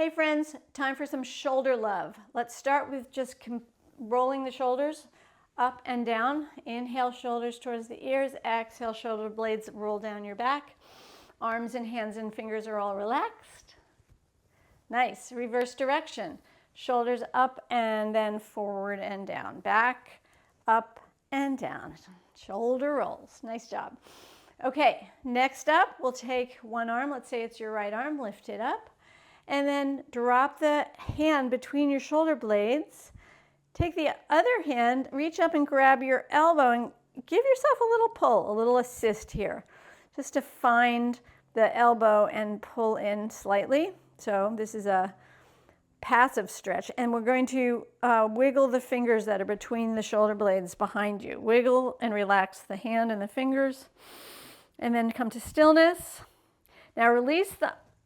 Hey friends, time for some shoulder love. Let's start with just rolling the shoulders up and down. Inhale, shoulders towards the ears. Exhale, shoulder blades roll down your back. Arms and hands and fingers are all relaxed. Nice. Reverse direction. Shoulders up and then forward and down. Back, up and down. Shoulder rolls. Nice job. Okay, next up, we'll take one arm. Let's say it's your right arm. Lift it up. And then drop the hand between your shoulder blades. Take the other hand, reach up and grab your elbow and give yourself a little pull, a little assist here, just to find the elbow and pull in slightly. So this is a passive stretch, and we're going to wiggle the fingers that are between the shoulder blades behind you. Wiggle and relax the hand and the fingers, and then come to stillness. Now release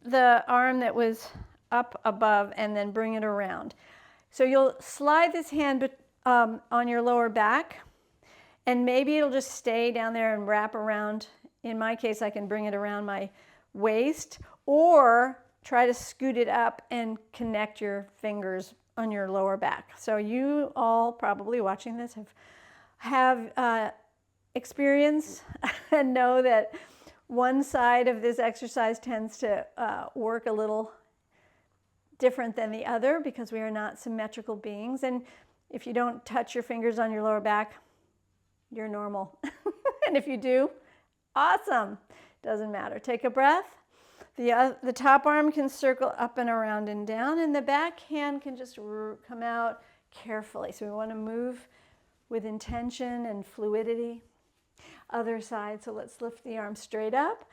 the arm that was up above and then bring it around. So you'll slide this hand on your lower back, and maybe it'll just stay down there and wrap around. In my case, I can bring it around my waist, or try to scoot it up and connect your fingers on your lower back. So you all probably watching this have experience and know that one side of this exercise tends to work a little different than the other because we are not symmetrical beings. And if you don't touch your fingers on your lower back, you're normal. And if you do, awesome. Doesn't matter. Take a breath. The top arm can circle up and around and down, and the back hand can just come out carefully. So we want to move with intention and fluidity. Other side, so let's lift the arm straight up.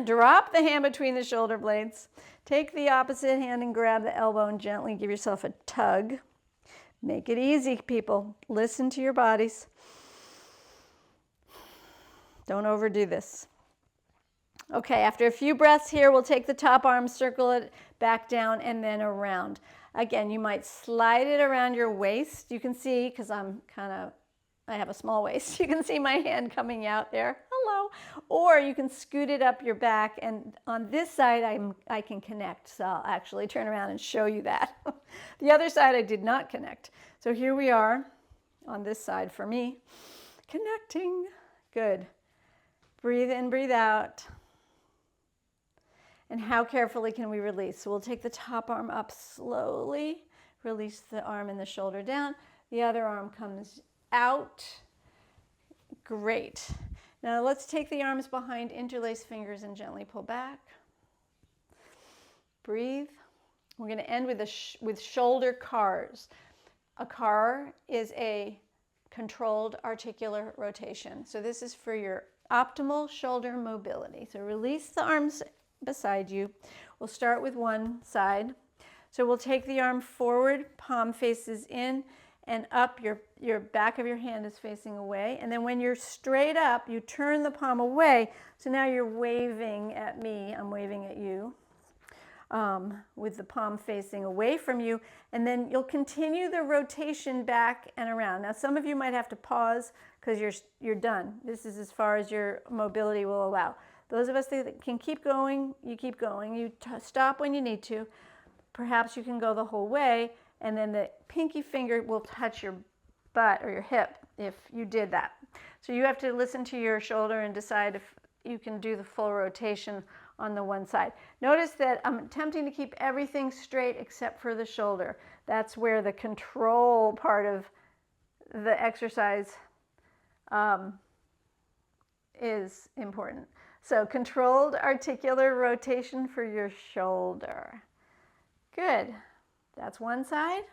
Drop the hand between the shoulder blades. Take the opposite hand and grab the elbow and gently give yourself a tug. Make it easy, people. Listen to your bodies. Don't overdo this. Okay, after a few breaths here, we'll take the top arm, circle it back down, and then around. Again, you might slide it around your waist. You can see, because I have a small waist, you can see my hand coming out there. Hello. Or you can scoot it up your back, and on this side I can connect. So I'll actually turn around and show you that. The other side I did not connect. So here we are on this side for me. Connecting. Good. Breathe in, breathe out. And how carefully can we release? So we'll take the top arm up slowly. Release the arm and the shoulder down. The other arm comes out. Great. Now let's take the arms behind, interlace fingers, and gently pull back. Breathe. We're going to end with shoulder cars. A car is a controlled articular rotation. So this is for your optimal shoulder mobility. So release the arms beside you. We'll start with one side. So we'll take the arm forward, palm faces in and up, your back of your hand is facing away. And then when you're straight up, you turn the palm away. So now you're waving at me, I'm waving at you, with the palm facing away from you. And then you'll continue the rotation back and around. Now some of you might have to pause because you're done. This is as far as your mobility will allow. Those of us that can keep going, you keep going. You stop when you need to. Perhaps you can go the whole way, and then the pinky finger will touch your butt or your hip if you did that. So you have to listen to your shoulder and decide if you can do the full rotation on the one side. Notice that I'm attempting to keep everything straight except for the shoulder. That's where the control part of the exercise is important. So controlled articular rotation for your shoulder. Good. That's one side.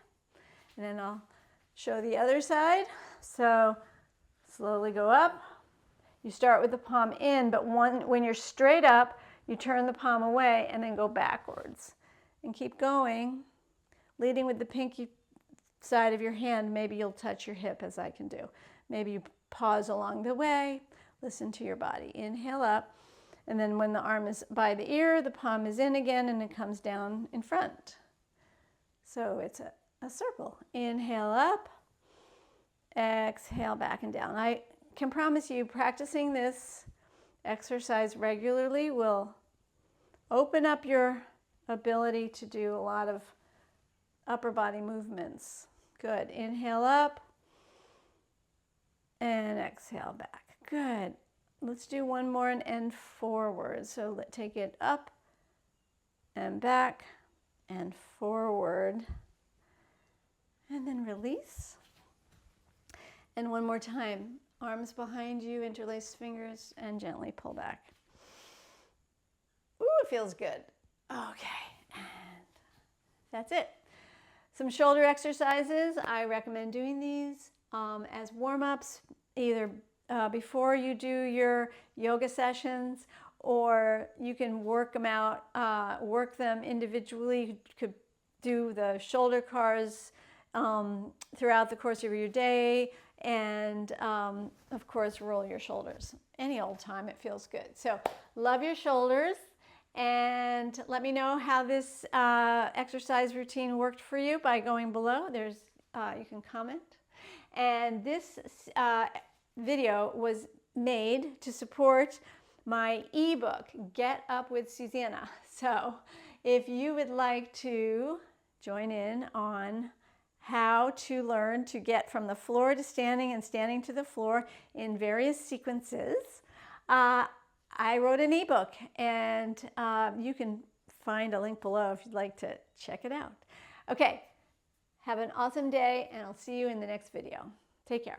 And then I'll show the other side. So slowly go up. You start with the palm in, but when you're straight up, you turn the palm away and then go backwards. And keep going, leading with the pinky side of your hand. Maybe you'll touch your hip as I can do. Maybe you pause along the way. Listen to your body. Inhale up. And then when the arm is by the ear, the palm is in again and it comes down in front. So it's a circle. Inhale up, exhale back and down. I can promise you practicing this exercise regularly will open up your ability to do a lot of upper body movements. Good. Inhale up and exhale back. Good. Let's do one more and end forward. So take it up and back and forward. And then release. And one more time. Arms behind you, interlace fingers, and gently pull back. Ooh, it feels good. Okay, and that's it. Some shoulder exercises. I recommend doing these as warm-ups, either before you do your yoga sessions, or you can work them out, work them individually. You could do the shoulder cars throughout the course of your day, and of course roll your shoulders any old time. It feels good. So love your shoulders, and let me know how this exercise routine worked for you by going below. There's you can comment. And this video was made to support my ebook, Get Up with Susannah. So if you would like to join in on how to learn to get from the floor to standing and standing to the floor in various sequences, I wrote an ebook, and you can find a link below if you'd like to check it out. Okay, have an awesome day, and I'll see you in the next video. Take care.